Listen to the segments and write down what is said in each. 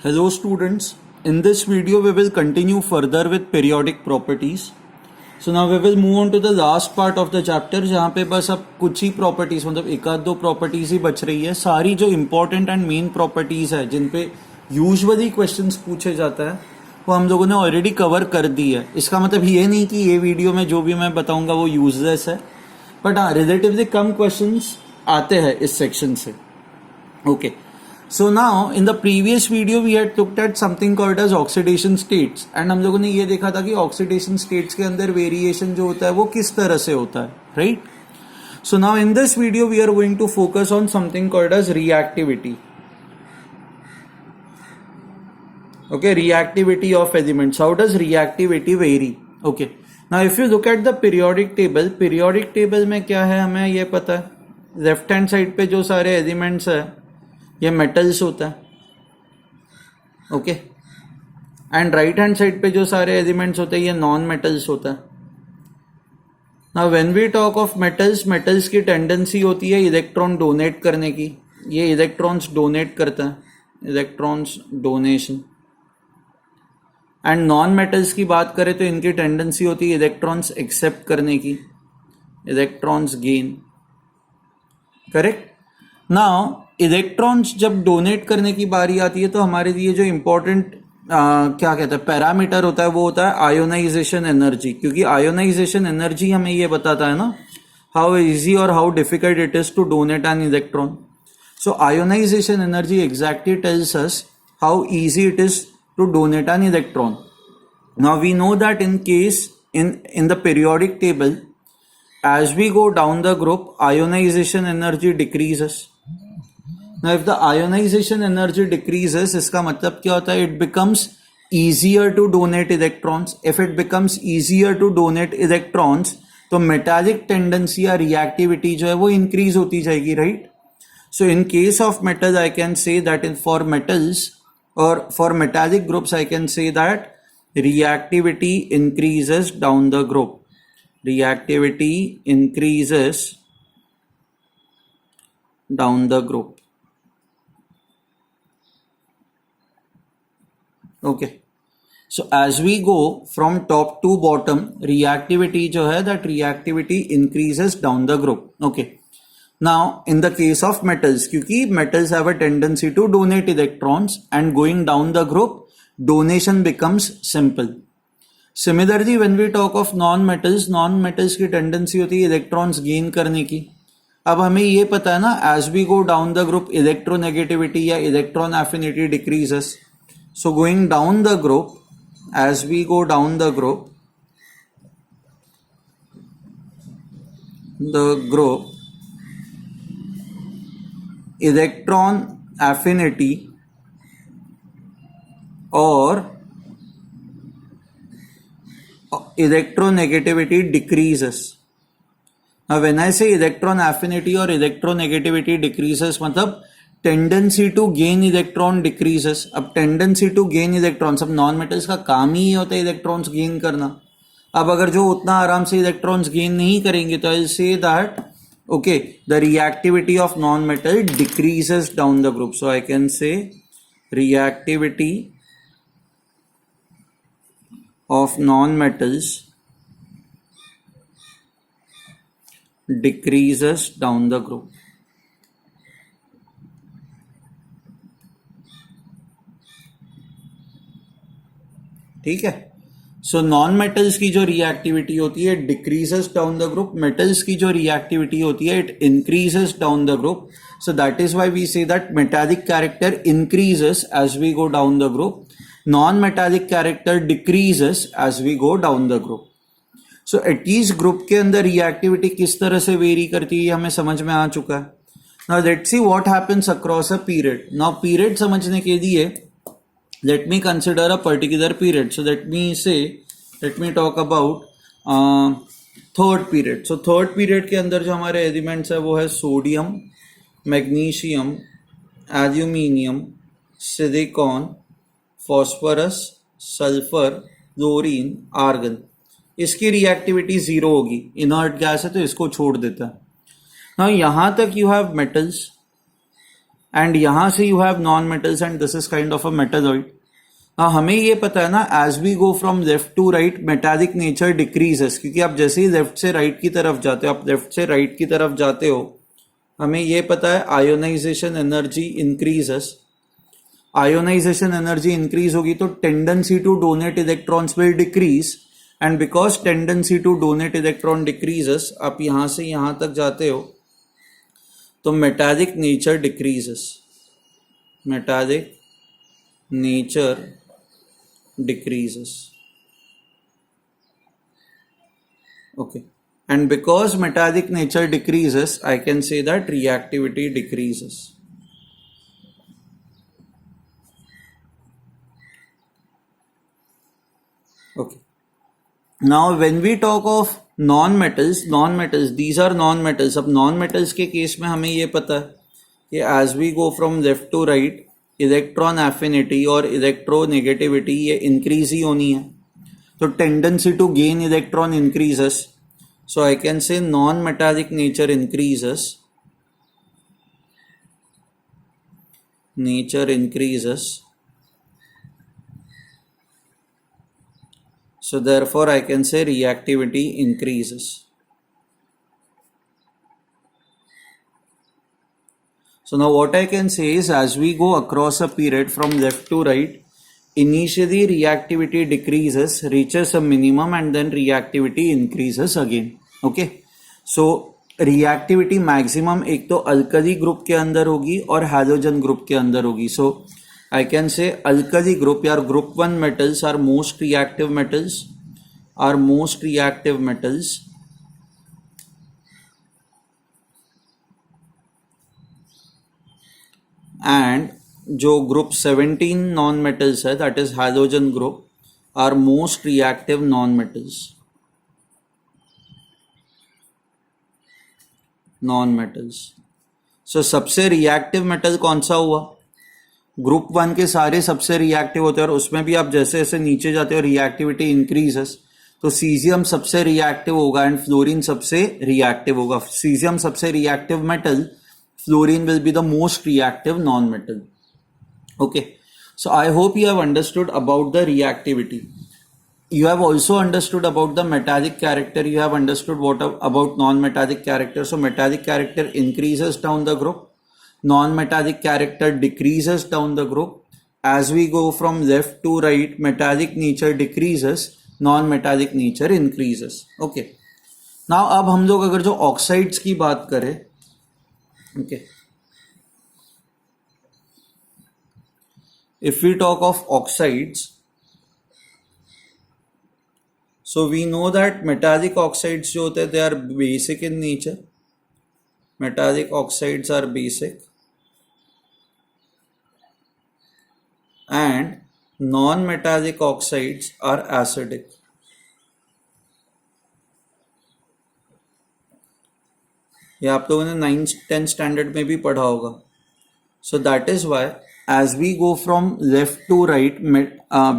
Hello students, in this video we will continue further with periodic properties. So now we will move on to the last part of the chapter जहाँ पे बस अब कुछ ही properties मतलब एक आध दो properties ही बच रही है. सारी जो important and main properties है जिन पे usually questions पूछे जाता है वो हम लोगों ने already cover कर दी है. इसका मतलब ये नहीं कि ये वीडियो में जो भी मैं बताऊंगा वो useless है, बट हाँ relatively कम questions आते हैं इस section से. Okay. So now in the previous video we had looked at something called as oxidation states and हम लोगों ने ये देखा था कि oxidation states के अंदर variation जो होता है वो किस तरह से होता है, right? So now in this video we are going to focus on something called as reactivity. Okay, reactivity of elements. How does reactivity vary? Okay. Now if you look at the periodic table में क्या है हमें ये पता है. Left hand side पे जो सारे एलिमेंट्स है ये मेटल्स होता है, okay, and right hand side पे जो सारे एलिमेंट्स होते हैं ये नॉन मेटल्स होता है. Now when we talk of metals की टेंडेंसी होती है इलेक्ट्रॉन डोनेट करने की. ये इलेक्ट्रॉन्स डोनेट करता है, electrons donation. And non metals की बात करें तो इनकी टेंडेंसी होती है इलेक्ट्रॉन्स एक्सेप्ट करने की, electrons gain. Correct. Now electrons जब डोनेट करने की बारी आती है तो हमारे लिए जो इम्पोर्टेंट क्या कहते हैं पैरामीटर होता है वो होता है आयोनाइजेशन एनर्जी, क्योंकि आयोनाइजेशन एनर्जी हमें ये बताता है ना हाउ इजी और how difficult it is to donate an electron. So ionization energy exactly tells us how easy it is to donate an electron. Now we know that in case in the periodic table, as we go down the group, ionization energy decreases. Now if the ionization energy decreases, इसका मतलब क्या होता है? It becomes easier to donate electrons. If it becomes easier to donate electrons, तो metallic tendency या reactivity जो है वो increase होती जाएगी, right? So in case of metal, I can say that for metals or for metallic groups, I can say that reactivity increases down the group. Reactivity increases down the group. Okay. So as we go from top to bottom, reactivity जो है that reactivity increases down the group. Okay. Now in the case of metals, क्योंकि metals have a tendency to donate electrons and going down the group, donation becomes simple. Similarly, when we talk of non-metals की tendency होती है electrons gain करने की. अब हमें ये पता है ना as we go down the group electronegativity या electron affinity decreases. So going down the group, as we go down the group electron affinity or electronegativity decreases. Now when I say electron affinity or electronegativity decreases मतलब tendency to gain electron decreases. अब tendency to gain electrons, अब non metals का काम ही होता है electrons gain करना. अब अगर जो उतना आराम से इलेक्ट्रॉन्स गेन नहीं करेंगे तो I say that okay the reactivity of non metal decreases down the group. So I can say reactivity of non metals decreases down the group. ठीक है. सो नॉन मेटल्स की जो रिएक्टिविटी होती है decreases down the group, metals की जो reactivity होती है it increases down the group. So that is why we say that metallic character increases as we go down the group, non metallic character decreases as we go down the group. So at least group के अंदर reactivity किस तरह से very करती है हमें समझ में आ चुका है. Now let's see what happens across a period. Now period समझने के लिए let me consider a particular period. So let me talk about third period. So third period के अंदर जो हमारे एलिमेंट्स है वो है sodium, magnesium, aluminium, silicon, phosphorus, sulphur, chlorine, argon. इसकी रिएक्टिविटी जीरो होगी, इनर्ट गैस है तो इसको छोड़ देता है. नाउ यहां तक यू हैव मेटल्स, एंड यहां से you have non metals and this is kind of a metalloid. हाँ, हमें ये पता है ना, as we go from left to right metallic nature decreases, क्योंकि आप जैसे ही लेफ्ट से राइट की तरफ जाते हो, आप लेफ्ट से राइट की तरफ जाते हो, हमें ये पता है ionization energy increases. Ionization energy increase होगी तो tendency to donate electrons will decrease, and because tendency to donate electron decreases, आप यहां से यहां तक जाते हो तो metallic nature decreases. Metallic nature decreases. Okay, and because metallic nature decreases, I can say that reactivity decreases. Okay, now when we talk of non-metals, these are non-metals. अब non-metals के केस में हमें ये पता है कि as we go from left to right, electron affinity और electronegativity ये इंक्रीज ही होनी है, तो tendency to gain electron increases. So I can say non metallic nature increases, so therefore I can say reactivity increases. So now what I can say is, as we go across a period from left to right, initially reactivity decreases, reaches a minimum, and then reactivity increases again. Okay, so reactivity maximum एक तो alkali group के अंदर होगी और halogen group के अंदर होगी. So I can say alkali group या group 1 metals are most reactive metals, and जो ग्रुप 17 नॉन मेटल्स है, that is hydrogen group, are most reactive non metals. So सबसे रिएक्टिव मेटल कौन सा हुआ? ग्रुप 1 के सारे सबसे रिएक्टिव होते हैं, और उसमें भी आप जैसे जैसे नीचे जाते हो रिएक्टिविटी इंक्रीजेस, तो सीजियम सबसे रिएक्टिव होगा एंड फ्लोरीन सबसे रिएक्टिव होगा. सीजियम सबसे reactive metal, fluorine will be the most reactive non-metal. Okay, so I hope you have understood about the reactivity. You have also understood about the metallic character. You have understood what about non-metallic character. So metallic character increases down the group, non-metallic character decreases down the group. As we go from left to right, metallic nature decreases, non-metallic nature increases. Okay, now अब हम लोग अगर जो oxides की बात करें, okay, if we talk of oxides, so we know that metallic oxides जो होते हैं, they are basic in nature. Metallic oxides are basic, and non-metallic oxides are acidic. ये आप लोगों ने 9th-10th स्टैंडर्ड में भी पढ़ा होगा. So that is why as we go from left to right,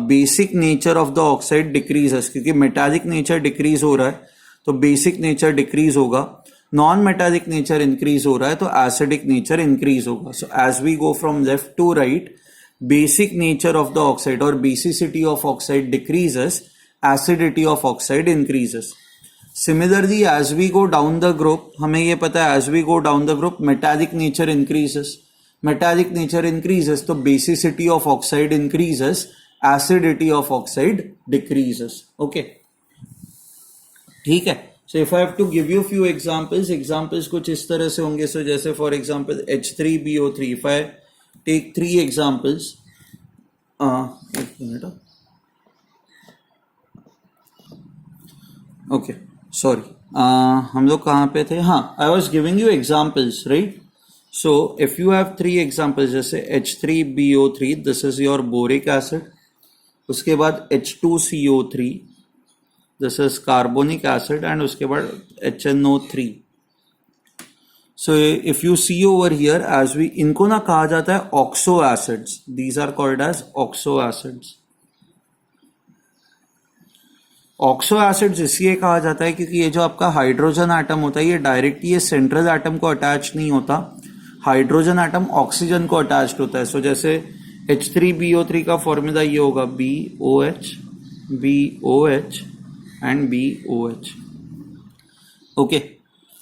basic nature of the oxide decreases, क्योंकि metallic nature decrease हो रहा है तो बेसिक नेचर डिक्रीज होगा, नॉन मेटालिक नेचर इंक्रीज हो रहा है तो एसिडिक नेचर इंक्रीज होगा. So as we go from left to right, basic nature of the oxide और basicity of oxide decreases, acidity of oxide increases. Similarly, as we go down the group, हमें ये पता है as we go down the group, metallic nature increases. Metallic nature increases तो basicity of oxide increases, acidity of oxide decreases. Okay, ठीक है. So if I have to give you few examples कुछ इस तरह से होंगे. So जैसे for example H3BO3, if I take 3 examples, एक मिनट, okay, sorry, हम लोग कहाँ पे थे? हाँ, I was giving you examples, right? So if you have 3 examples, जैसे H3BO3, this is your boric acid. उसके बाद H2CO3, this is carbonic acid, and उसके बाद HNO3. So if you see over here, as we, इनको ना कहा जाता है oxo acids. These are called as oxo acids. Oxo acids इसलिए कहा जाता है क्योंकि ये जो आपका हाइड्रोजन एटम होता है, ये डायरेक्टली ये सेंट्रल एटम को अटैच नहीं होता, हाइड्रोजन एटम ऑक्सीजन को अटैच्ड होता है. सो जैसे H3BO3 का फॉर्मूला ये होगा BOH BOH and BOH. Okay.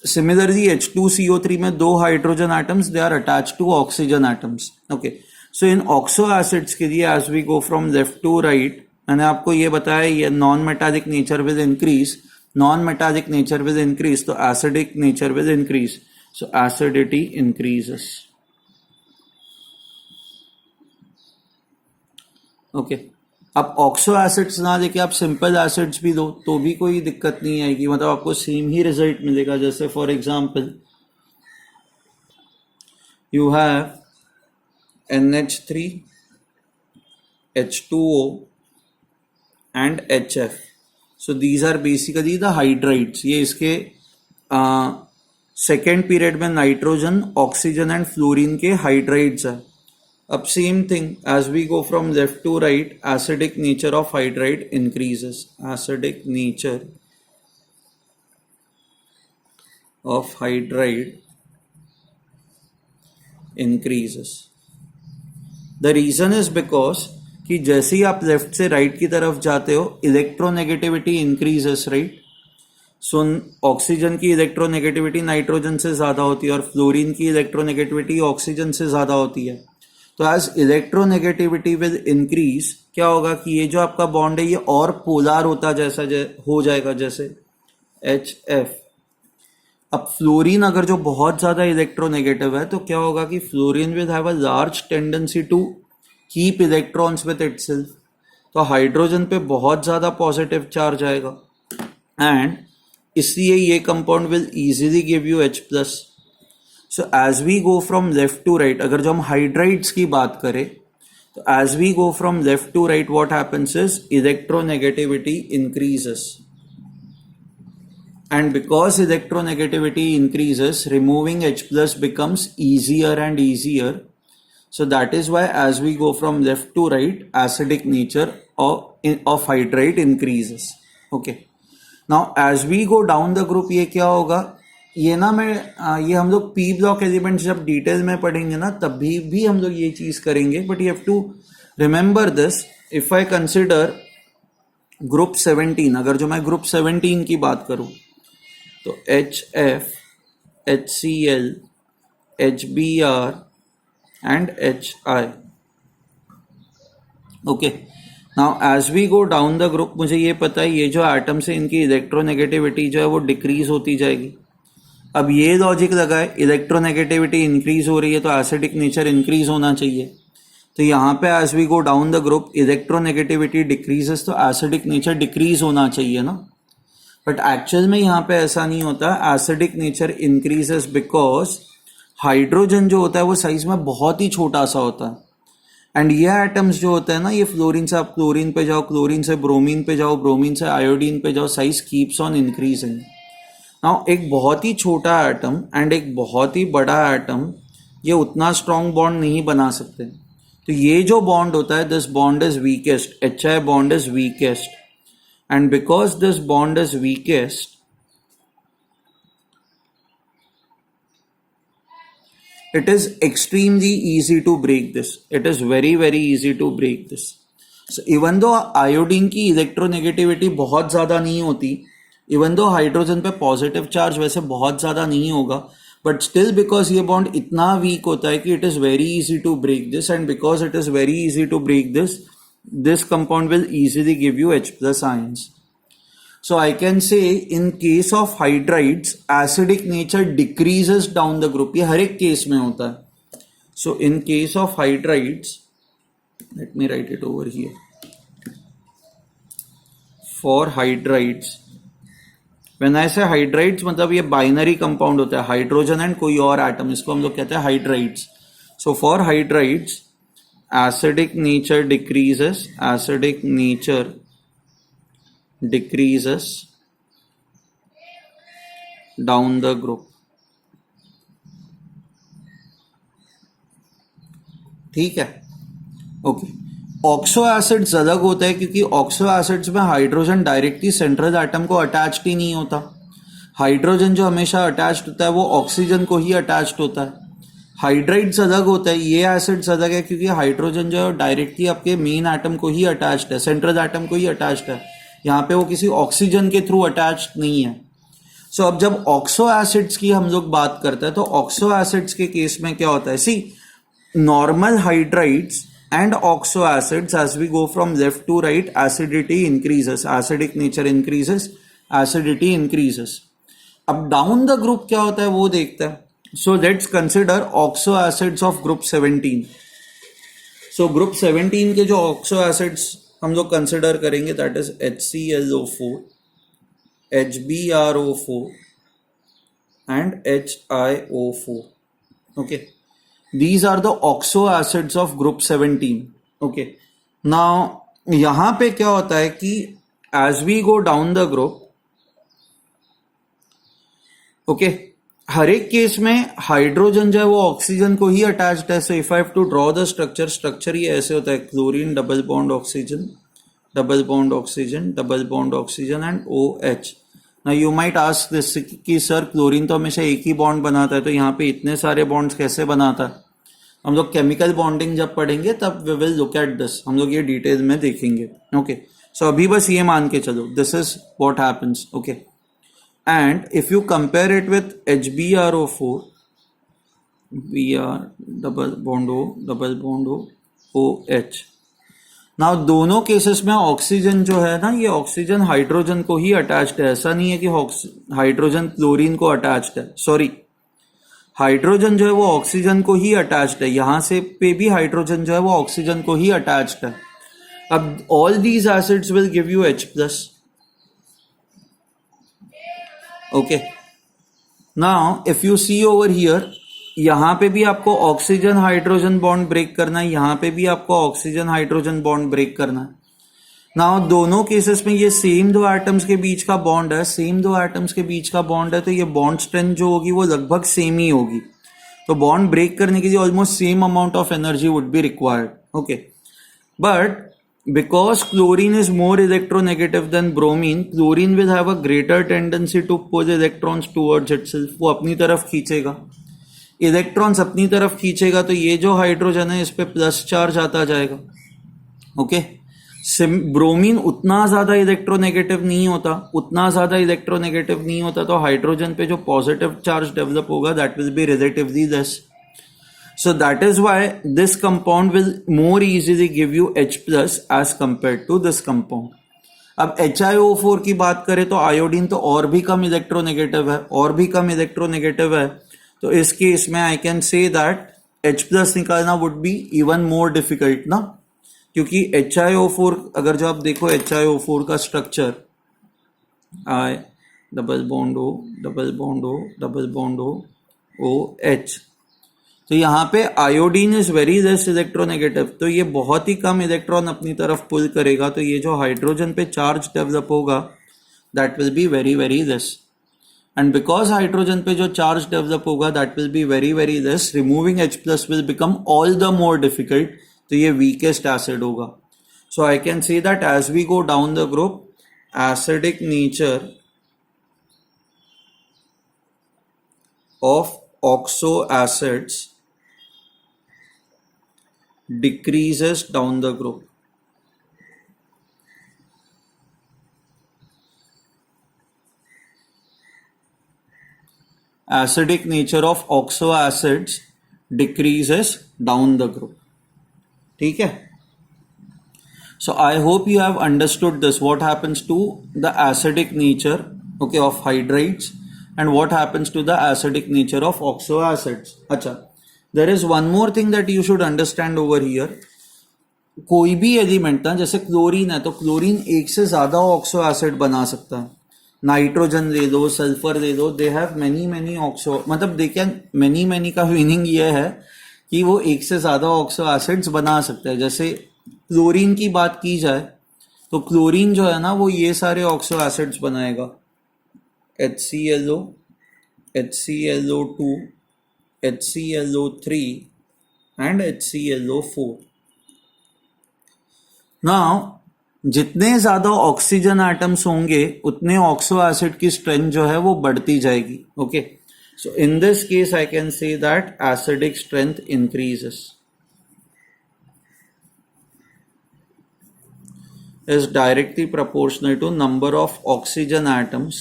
Similarly, H2CO3 में दो hydrogen atoms, they are attached to oxygen atoms. Okay. So in oxo acids के लिए as we go from left to right, मैंने आपको ये बताया ये non metallic nature will increase, non metallic nature will increase, तो acidic nature will increase. So acidity increases. Okay. अब oxo acids ना लेके आप सिंपल एसिड्स भी दो तो भी कोई दिक्कत नहीं आएगी, मतलब आपको सेम ही रिजल्ट मिलेगा. जैसे for example you have NH3 H2O and HF. So these are basically the hydrides. ये इसके सेकेंड पीरियड में नाइट्रोजन, ऑक्सीजन एंड फ्लोरीन के हाइड्राइड्स है. अब same thing as we go from left to right, acidic nature of hydride increases. Acidic nature of hydride increases. The reason is because कि जैसे ही आप left से right की तरफ जाते हो electronegativity increases, right. So oxygen की इलेक्ट्रोनेगेटिविटी नाइट्रोजन से ज्यादा होती है और फ्लोरीन की इलेक्ट्रोनेगेटिविटी ऑक्सीजन से ज्यादा होती है. तो एज इलेक्ट्रोनेगेटिविटी विल इंक्रीज, क्या होगा कि ये जो आपका बॉन्ड है ये और पोलर होता जैसा हो जाएगा, जैसे HF. अब फ्लोरीन अगर जो बहुत ज्यादा इलेक्ट्रोनेगेटिव है तो क्या होगा कि fluorine will have a large tendency to keep electrons with itself. तो हाइड्रोजन पे बहुत ज्यादा पॉजिटिव चार्ज आएगा एंड इसलिए ये compound will easily give you H+. So as we go from left to right, अगर जो हम हाइड्राइड्स की बात करें तो as we go from left to right what happens is electronegativity increases. And because electronegativity increases, removing H+ becomes easier and easier. So that is why as we go from left to right, acidic nature of hydride increases. Okay. Now as we go down the group, ये क्या होगा, ये ना मैं ये हम लोग P block elements जब डिटेल में पढ़ेंगे ना तभी भी हम लोग ये चीज करेंगे. But you have to remember this. If I consider group 17, अगर जो मैं group 17 की बात करूं तो HF, HCl, HBr and HI. Okay. Now as we go down the group, मुझे ये पता है ये जो एटम्स है इनकी इलेक्ट्रोनेगेटिविटी जो है वो डिक्रीज होती जाएगी. अब ये लॉजिक लगा है इलेक्ट्रोनेगेटिविटी इंक्रीज हो रही है तो एसिडिक नेचर इंक्रीज होना चाहिए. तो यहाँ पे as we go down the group electronegativity decreases तो एसिडिक नेचर डिक्रीज होना चाहिए ना. बट एक्चुअल में यहाँ पे ऐसा नहीं होता. Acidic nature increases because hydrogen जो होता है वो साइज में बहुत ही छोटा सा होता है एंड ये एटम्स जो होते हैं ना, ये फ्लोरीन से आप क्लोरीन पे जाओ, क्लोरीन से ब्रोमीन पे जाओ, ब्रोमीन से आयोडीन पे जाओ, size keeps on increasing. Now एक बहुत ही छोटा एटम एंड एक बहुत ही बड़ा एटम ये उतना स्ट्रॉन्ग बॉन्ड नहीं बना सकते. तो ये जो बॉन्ड होता है, this bond is weakest, HI bond is weakest. And because this bond is weakest, it is extremely easy to break this. It is very very easy to break this. So even though iodine की electronegativity बहुत ज़्यादा नहीं होती, even though hydrogen पे positive charge वैसे बहुत ज़्यादा नहीं होगा, बट स्टिल बिकॉज ये बॉन्ड इतना वीक होता है कि it is very easy to break this and because it is very easy to break this compound will easily give you H+ ions. So I can say in case of hydrides, acidic nature decreases down the group. ये हर एक case में होता है. So in case of hydrides, let me write it over here. For hydrides, when I say hydrides मतलब ये binary compound होता है, hydrogen and कोई और एटम, इसको हम लोग कहते हैं hydrides. So for hydrides, acidic nature decreases, acidic nature decreases down the group. ठीक है. ओके. ऑक्सो एसिड्स अलग होता है क्योंकि ऑक्सो एसिड्स में हाइड्रोजन डायरेक्टली सेंट्रल एटम को अटैच्ड ही नहीं होता. हाइड्रोजन जो हमेशा अटैच्ड होता है वो ऑक्सीजन को ही अटैच्ड होता है. हाइड्राइड्स अलग होता है, ये एसिड्स अलग है, क्योंकि हाइड्रोजन जो है डायरेक्टली आपके मेन एटम को ही अटैच्ड है, सेंट्रल एटम को ही अटैच्ड है, यहाँ पे वो किसी ऑक्सीजन के थ्रू अटैच्ड नहीं है। सो अब जब ऑक्सो एसिड्स की हम लोग बात करते हैं तो ऑक्सो एसिड्स के केस में क्या होता है, see normal hydrides and oxo acids as we go from left to right acidity increases, acidic nature increases, acidity increases. अब डाउन द ग्रुप क्या होता है वो देखते हैं। So let's consider oxo acids of group 17। So group 17 के जो ऑक्सो एसिड्स हम लोग कंसिडर करेंगे that is HClO4, HbRO4 and HiO4. Okay, these are the oxo acids of group 17. Okay, now यहाँ पे क्या होता है कि as we go down the group, okay, हर एक केस में हाइड्रोजन जो है वो ऑक्सीजन को ही अटैच्ड है। So if I have to draw the structure ये ऐसे होता है, chlorine double bond oxygen, double bond oxygen, double bond oxygen and OH। ना यू माइट आस्क दिस कि सर क्लोरीन तो हमेशा एक ही बॉन्ड बनाता है, तो यहाँ पे इतने सारे बॉन्ड्स कैसे बनाता है? हम लोग केमिकल बॉन्डिंग जब पढ़ेंगे तब we will look at this, हम लोग ये डिटेल में देखेंगे। ओके, सो अभी बस ये मान के चलो this is what happens. Okay, and if you compare it with HbRO4, Br double bond O, double bond O, OH। Now दोनों केसेस में ऑक्सीजन जो है ना, ये ऑक्सीजन हाइड्रोजन को ही अटैच्ड है। ऐसा नहीं है कि हाइड्रोजन क्लोरीन को अटैच्ड है, सॉरी, हाइड्रोजन जो है वो ऑक्सीजन को ही अटैच्ड है। यहां से पे भी हाइड्रोजन जो है वो ऑक्सीजन को ही अटैच्ड है। अब all these acids will give you H+। Okay, now if you see over here, यहां पे भी आपको ऑक्सीजन हाइड्रोजन बॉन्ड ब्रेक करना है, यहां पे भी आपको ऑक्सीजन हाइड्रोजन बॉन्ड ब्रेक करना है। नाउ दोनों केसेस में ये सेम दो एटम्स के बीच का बॉन्ड है, सेम दो एटम्स के बीच का बॉन्ड है, तो ये बॉन्ड स्ट्रेंथ जो होगी वो लगभग सेम ही होगी। तो बॉन्ड ब्रेक करने के लिए almost same amount of energy would be required. Okay, but because chlorine is more electronegative than bromine, chlorine will have a greater tendency to pull electrons towards itself। वो अपनी तरफ खींचेगा, electrons अपनी तरफ खींचेगा, तो ये जो हाइड्रोजन है इस पे प्लस चार्ज आता जाएगा। ओके, ब्रोमीन उतना ज्यादा इलेक्ट्रोनेगेटिव नहीं होता, उतना ज्यादा इलेक्ट्रोनेगेटिव नहीं होता, तो हाइड्रोजन पे जो पॉजिटिव चार्ज डेवलप होगा that will B relatively less. So that is why this compound will more easily give you H+ as compared to this compound। अब HiO4 की बात करें तो आयोडीन तो और भी कम इलेक्ट्रोनेगेटिव है, और भी कम इलेक्ट्रोनेगेटिव है, तो इस केस में आई कैन से दैट H+ निकालना would be even more difficult ना, क्योंकि HiO4 अगर जो आप देखो HiO4 का structure, I double bond O, double bond O, double bond O, OH, तो यहाँ पे iodine is very less electronegative, तो ये बहुत ही कम इलेक्ट्रॉन अपनी तरफ पुल करेगा, तो ये जो हाइड्रोजन पे चार्ज डेवलप होगा that will be very very less. And because hydrogen पे जो चार्ज डेवलप होगा that will be very very less, removing H+ will become all the more difficult, तो ये वीकेस्ट एसिड होगा। So I can say that as we go down the group, acidic nature of oxo acids decreases down the group। Acidic nature of oxo acids decreases down the group। ठीक है, so I hope you have understood this, what happens to the acidic nature, okay, of hydrides and what happens to the acidic nature of oxo acids। अच्छा, there is one more thing that you should understand over here। कोई भी element ना, जैसे chlorine है तो chlorine एक से ज्यादा ऑक्सो एसिड बना सकता है। नाइट्रोजन ले लो, सल्फर ले लो, they have many many oxo, मतलब दे कैन, मेनी मेनी का मीनिंग ये है कि वो एक से ज्यादा ऑक्सो एसिड्स बना सकते हैं। जैसे क्लोरीन की बात की जाए तो क्लोरीन जो है ना वो ये सारे ऑक्सो एसिड्स बनाएगा, HClO, HClO2, HClO3 and HClO4। Now जितने ज्यादा ऑक्सीजन एटम्स होंगे उतने ऑक्सो एसिड की स्ट्रेंथ जो है वो बढ़ती जाएगी। Okay, So in this case, I can say that acidic strength increases. Is directly proportional to number of oxygen atoms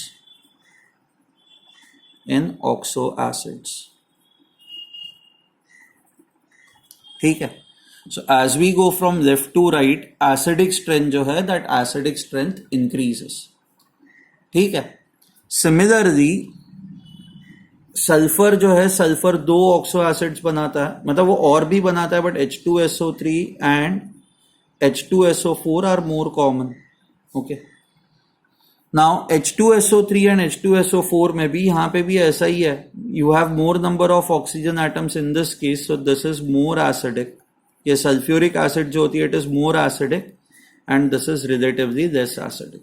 in oxo acids. ठीक है. So as we go from left to right, acidic strength जो है, that acidic strength increases. ठीक है. Similarly, sulphur जो है, sulphur 2 oxo acids बनाता है, मतलब वो और भी बनाता है, but H2SO3 and H2SO4 are more common. Okay. Now H2SO3 and H2SO4 में भी यहाँ पे भी ऐसा ही है. You have more number of oxygen atoms in this case, so this is more acidic. ये सल्फ्यूरिक एसिड जो होती है, it is more acidic, and this is relatively less acidic.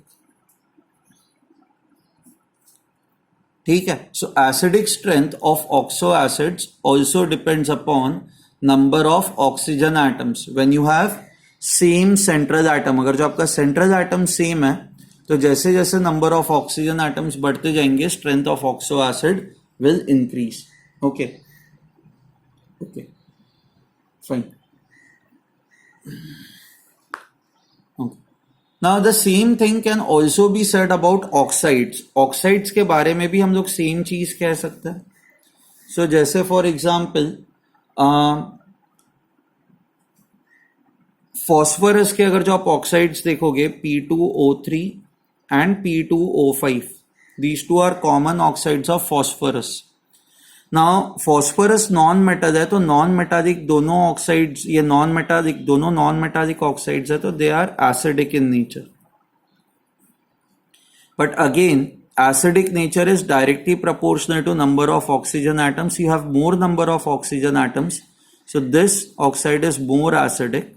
ठीक है. So acidic strength of oxo acids also depends upon number of oxygen atoms. When you have same central atom, अगर जो आपका central atom same है, तो जैसे जैसे number of oxygen atoms बढ़ते जाएंगे, strength of oxo acid will increase. Okay okay fine. Now the same thing can also be said about oxides. Oxides के बारे में भी हम लोग सेम चीज कह सकते हैं. सो जैसे फॉर एग्जाम्पल फॉस्फोरस के अगर जो आप ऑक्साइड्स देखोगे, P2O3 and P2O5, these two are common oxides of phosphorus. Now phosphorus non-metal है, तो non-metallic दोनों oxides, ये non-metallic दोनों non-metallic oxides है, तो they are acidic in nature. But again, acidic nature is directly proportional to number of oxygen atoms. You have more number of oxygen atoms, so this oxide is more acidic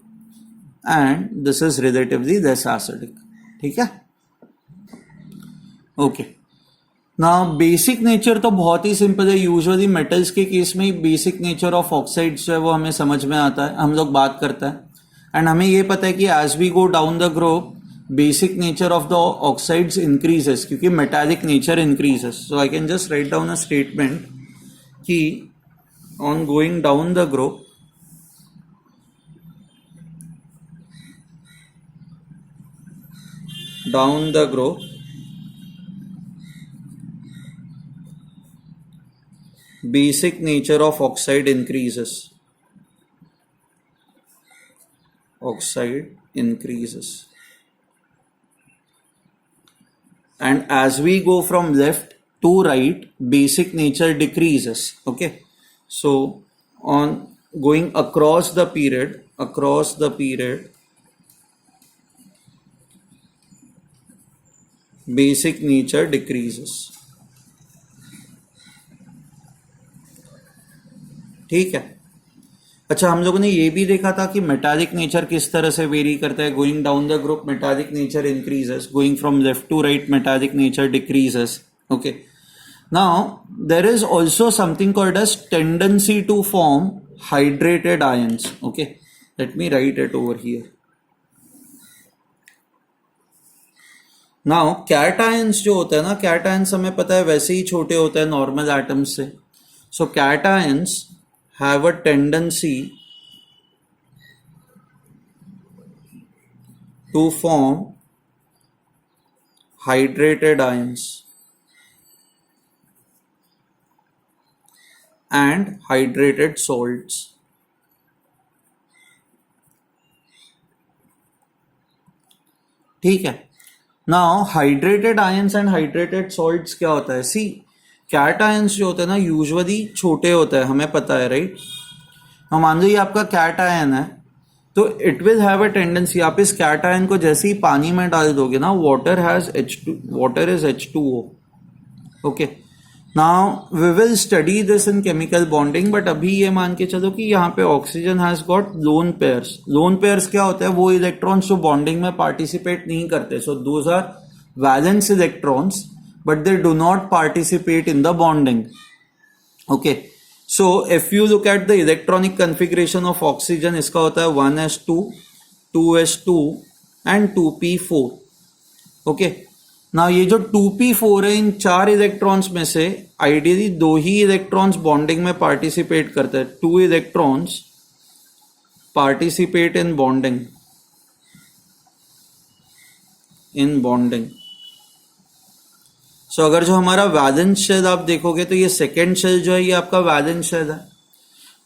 and this is relatively less acidic. ठीक है. Okay. Now basic nature तो बहुत ही simple है. Usually metals के case में basic nature of oxides जो है वो हमें समझ में आता है, हम लोग बात करते हैं, एंड हमें ये पता है कि as we go down the group basic nature of the oxides increases, क्योंकि metallic nature increases. So I can just write down a statement कि on going down the group basic nature of oxide increases. And as we go from left to right, basic nature decreases. Okay. So on going across the period, basic nature decreases. ठीक है. अच्छा, हम लोगों ने ये भी देखा था कि मेटालिक नेचर किस तरह से वेरी करता है. Going down the group metallic nature increases, going from left to right metallic nature decreases. Okay. Now there is also something called as tendency to form hydrated ions. Okay, let me write it over here. Now cations जो होता है ना, cations हमें पता है वैसे ही छोटे होते हैं नॉर्मल एटम्स से. सो cations have a tendency to form hydrated ions and hydrated salts. ठीक है. Now hydrated ions and hydrated salts क्या होता है? सी, कैटायंस जो होते हैं ना यूजुअली छोटे होते हैं, हमें पता है, राइट. हम मान लो ये आपका कैटायन है, तो it will have a tendency, आप इस कैटायन को जैसे ही पानी में डाल दोगे ना, water is H2O. Okay. Now we will study this in chemical bonding, but अभी ये मान के चलो कि यहाँ पे oxygen has got lone pairs. Lone pairs क्या होता है? वो इलेक्ट्रॉन्स जो बॉन्डिंग में पार्टिसिपेट नहीं करते. So those are valence electrons, but they do not participate in the bonding. Okay. So if you look at the electronic configuration of oxygen, इसका होता है 1s2, 2s2 and 2p4. Okay. ना ये जो 2p4 है, इन 4 electrons में से ideally 2 ही electrons bonding में पार्टिसिपेट करते हैं. 2 इलेक्ट्रॉन्स पार्टिसिपेट इन बॉन्डिंग. सो अगर जो हमारा वैलेंस शेल आप देखोगे तो ये सेकेंड शेल जो है ये आपका वैलेंस शेल है.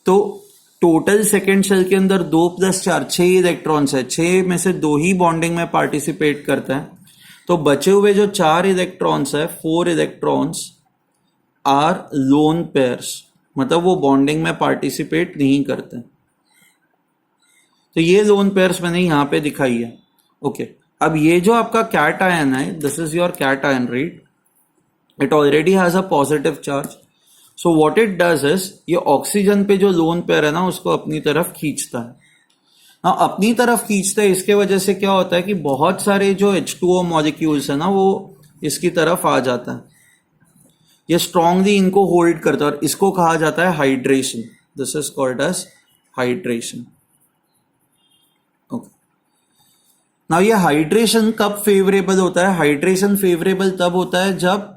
तो टोटल सेकेंड शेल के अंदर 2 + 4 6 इलेक्ट्रॉन्स है. 6 में से 2 ही बॉन्डिंग में पार्टिसिपेट करते हैं. तो बचे हुए जो 4 इलेक्ट्रॉन्स है, 4 इलेक्ट्रॉन्स आर लोन पेयर्स, मतलब वो बॉन्डिंग में पार्टिसिपेट नहीं करते. तो ये लोन पेयर्स मैंने यहां पे दिखाई है. ओके, अब ये जो आपका कैट आयन है, this is your cation, right. It already has a positive charge. So what it does is, ये ऑक्सीजन पे जो लोन पेयर है ना उसको अपनी तरफ खींचता है. हाँ, अपनी तरफ खींचता है. इसके वजह से क्या होता है कि बहुत सारे जो H2O मॉलिक्यूल्स है ना वो इसकी तरफ आ जाता है. ये स्ट्रांगली इनको होल्ड करता है और इसको कहा जाता है hydration. This is called as hydration. Okay, now ये हाइड्रेशन कब फेवरेबल होता है? हाइड्रेशन फेवरेबल तब होता है जब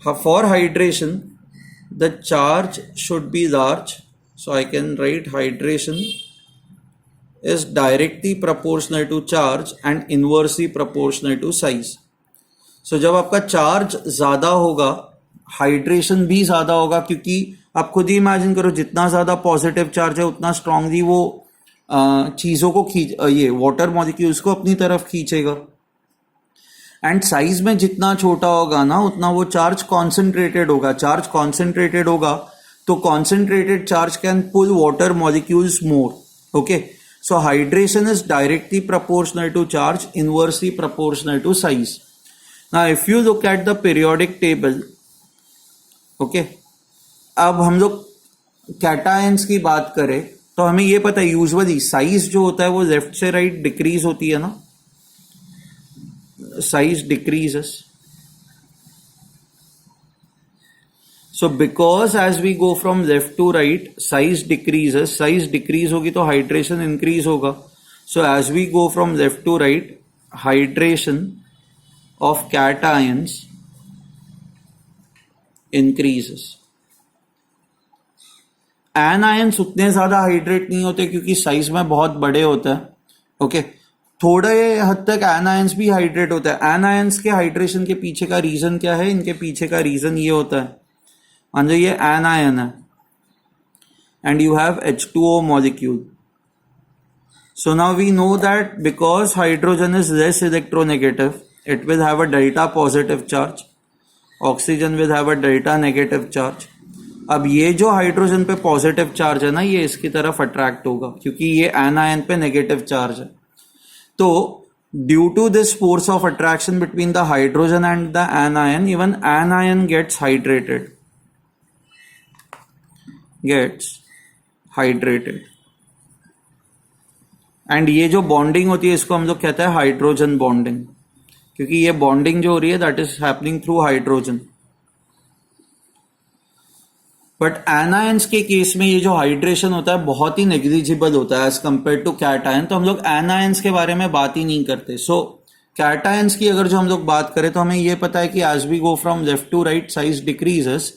for hydration the charge should be large. So I can write hydration is directly proportional to charge and inversely proportional to size. So जब आपका चार्ज ज्यादा होगा हाइड्रेशन भी ज्यादा होगा, क्योंकि आप खुद ही इमेजिन करो जितना ज्यादा पॉजिटिव चार्ज है उतना स्ट्रांगली वो चीजों को ये वाटर मॉलिक्यूल्स को अपनी तरफ खींचेगा. एंड साइज में जितना छोटा होगा ना उतना वो चार्ज कॉन्सेंट्रेटेड होगा. चार्ज कॉन्सेंट्रेटेड होगा तो concentrated charge can pull water molecules more. Okay, so hydration is directly proportional to charge, inversely proportional to size. Now if you look at the periodic table, okay, अब हम लोग cations की बात करें तो हमें ये पता है यूजुअली साइज जो होता है वो लेफ्ट से राइट डिक्रीज होती है ना. Size decreases. So because as we go from left to right, size decreases. Size decrease होगी तो hydration increase होगा. So as we go from left to right, hydration of cations increases. Anions उतने ज्यादा hydrate नहीं होते क्योंकि size में बहुत बड़े होते हैं. ओके, थोड़े हद तक एनायंस भी हाइड्रेट होता है. एनायंस के हाइड्रेशन के पीछे का रीजन क्या है? इनके पीछे का रीजन ये होता है, अंदर ये anion है and you have H2O molecule. So now we know that because hydrogen is less electronegative, it will have a delta positive charge. Oxygen will have a delta negative charge. अब ये जो hydrogen पे positive charge है ना ये इसकी तरफ attract होगा क्योंकि ये एनायन पे नेगेटिव चार्ज है. तो due to this force of attraction between the hydrogen and the anion, even anion gets hydrated. And ये जो बॉन्डिंग होती है इसको हम लोग कहते हैं हाइड्रोजन बॉन्डिंग, क्योंकि ये बॉन्डिंग जो हो रही है that is happening through hydrogen. But anions के केस में ये जो हाइड्रेशन होता है बहुत ही नेग्लिजिबल होता है एज कंपेयर टू कैटायन. तो हम लोग एनायंस के बारे में बात ही नहीं करते. सो कैटायंस की अगर जो हम लोग बात करें तो हमें ये पता है कि as we go from left to right size decreases,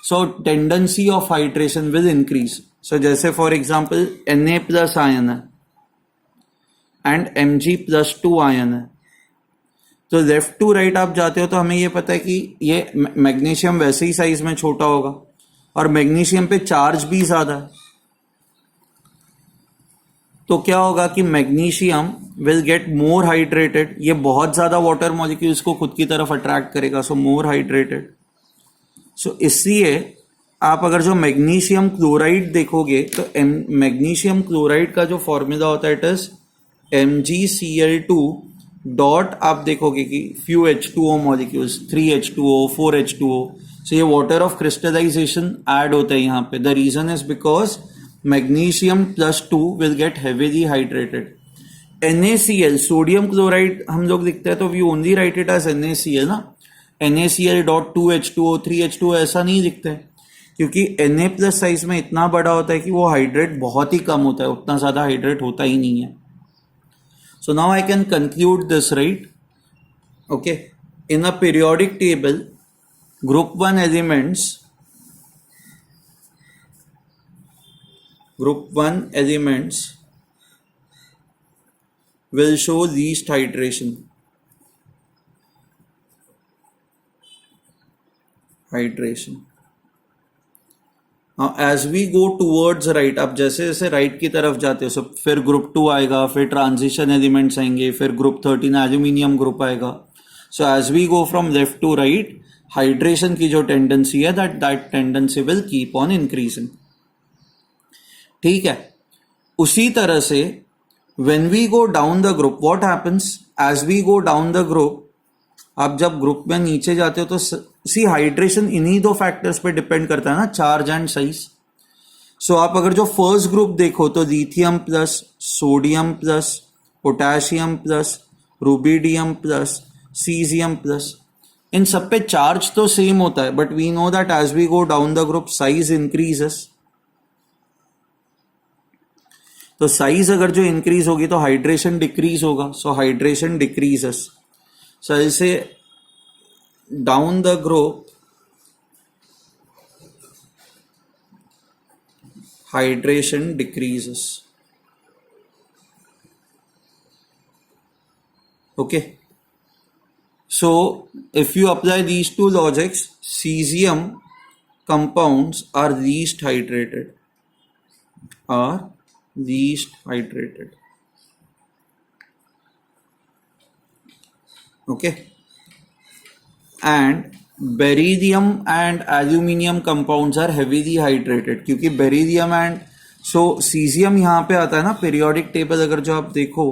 so tendency of hydration will increase. So जैसे for example Na plus ion है and Mg plus 2 आयन है, तो लेफ्ट टू राइट आप जाते हो तो हमें ये पता है कि ये मैग्नीशियम वैसे ही साइज में छोटा होगा और मैग्नीशियम पे चार्ज भी ज्यादा है. तो क्या होगा कि magnesium will get more hydrated. ये बहुत ज्यादा वाटर मॉलिक्यूल्स को खुद की तरफ अट्रैक्ट करेगा, सो मोर हाइड्रेटेड. सो इसलिए आप अगर जो मैग्नीशियम क्लोराइड देखोगे तो मैग्नीशियम क्लोराइड का जो फॉर्मूला होता है इट इज MgCl2 डॉट, आप देखोगे कि few H2O molecules 3H2O 4H2O. सो ये वाटर ऑफ क्रिस्टलाइजेशन ऐड होता है यहाँ पे. The reason is because magnesium plus 2 will get heavily hydrated. NaCl sodium chloride हम लोग लिखते हैं तो we only write it as NaCl ना. NaCl डॉट 2H2O 3H2O ऐसा नहीं लिखते हैं क्योंकि Na प्लस साइज में इतना बड़ा होता है कि वो हाइड्रेट बहुत ही कम होता है, उतना ज्यादा हाइड्रेट होता ही नहीं है. So now I can conclude this right. Okay, in a periodic table, group 1 elements will show least hydration. Now as we go towards right, अब जैसे जैसे राइट की तरफ जाते हो, फिर ग्रुप 2 आएगा, फिर ट्रांजिशन एलिमेंट्स आएंगे, फिर ग्रुप 13 एल्यूमिनियम ग्रुप आएगा. So as we go from left to right, hydration की जो टेंडेंसी है that tendency will keep on increasing. ठीक है. उसी तरह से when we go down the group, what happens as we go down the group, आप जब ग्रुप में नीचे जाते हो तो सी हाइड्रेशन इन्हीं दो फैक्टर्स पे डिपेंड करता है ना, चार्ज एंड साइज. सो आप अगर जो फर्स्ट ग्रुप देखो तो lithium plus, sodium plus, potassium plus, rubidium plus, caesium plus, इन सब पे चार्ज तो सेम होता है, but we know that as we go down the group size increases. तो साइज अगर जो इंक्रीज होगी तो हाइड्रेशन डिक्रीज होगा. सो हाइड्रेशन डिक्रीजेस. सो ऐसे down the group hydration decreases. Okay. So if you apply these two logics, cesium compounds are least hydrated. Okay. And beryllium and aluminium compounds are heavily hydrated, क्योंकि beryllium and so cesium यहाँ पे आता है ना periodic table. अगर जो आप देखो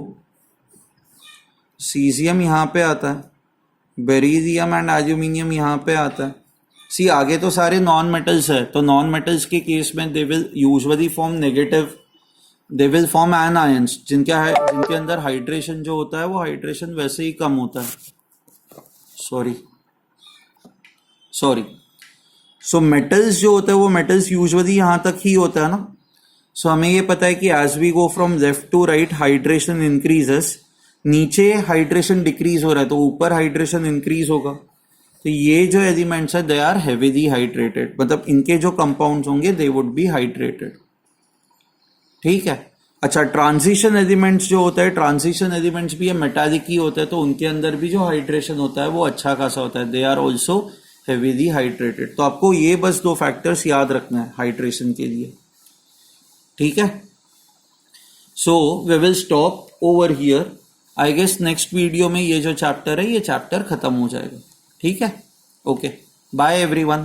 cesium यहाँ पे आता है, बेरिलियम एंड एल्यूमिनियम यहाँ पे आता है. सी आगे तो सारे नॉन मेटल्स है, तो नॉन मेटल्स के केस में they will usually form negative, they will form anions, जिनके अंदर हाइड्रेशन जो होता है वो हाइड्रेशन वैसे ही कम होता है. सॉरी. सो मेटल्स जो होता है वो मेटल्स यूजुअली यहाँ तक ही होता है ना. सो हमें ये पता है कि as we go from left to right hydration increases. नीचे हाइड्रेशन डिक्रीज हो रहा है तो ऊपर हाइड्रेशन इंक्रीज होगा. तो ये जो एलिमेंट्स है दे आर हेवीली हाइड्रेटेड, मतलब इनके जो कंपाउंड्स होंगे दे वुड बी हाइड्रेटेड. ठीक है. अच्छा, ट्रांजिशन एलिमेंट्स जो होता है, ट्रांजिशन एलिमेंट्स भी ये मेटालिक ही होता है, तो उनके अंदर भी जो हाइड्रेशन होता है वो अच्छा खासा होता है. They are also heavily hydrated. तो आपको ये बस दो फैक्टर्स याद रखना है हाइड्रेशन के लिए. ठीक है. So we will stop over here. I guess next video में ये जो चैप्टर है ये चैप्टर खत्म हो जाएगा. ठीक है. ओके. Bye everyone.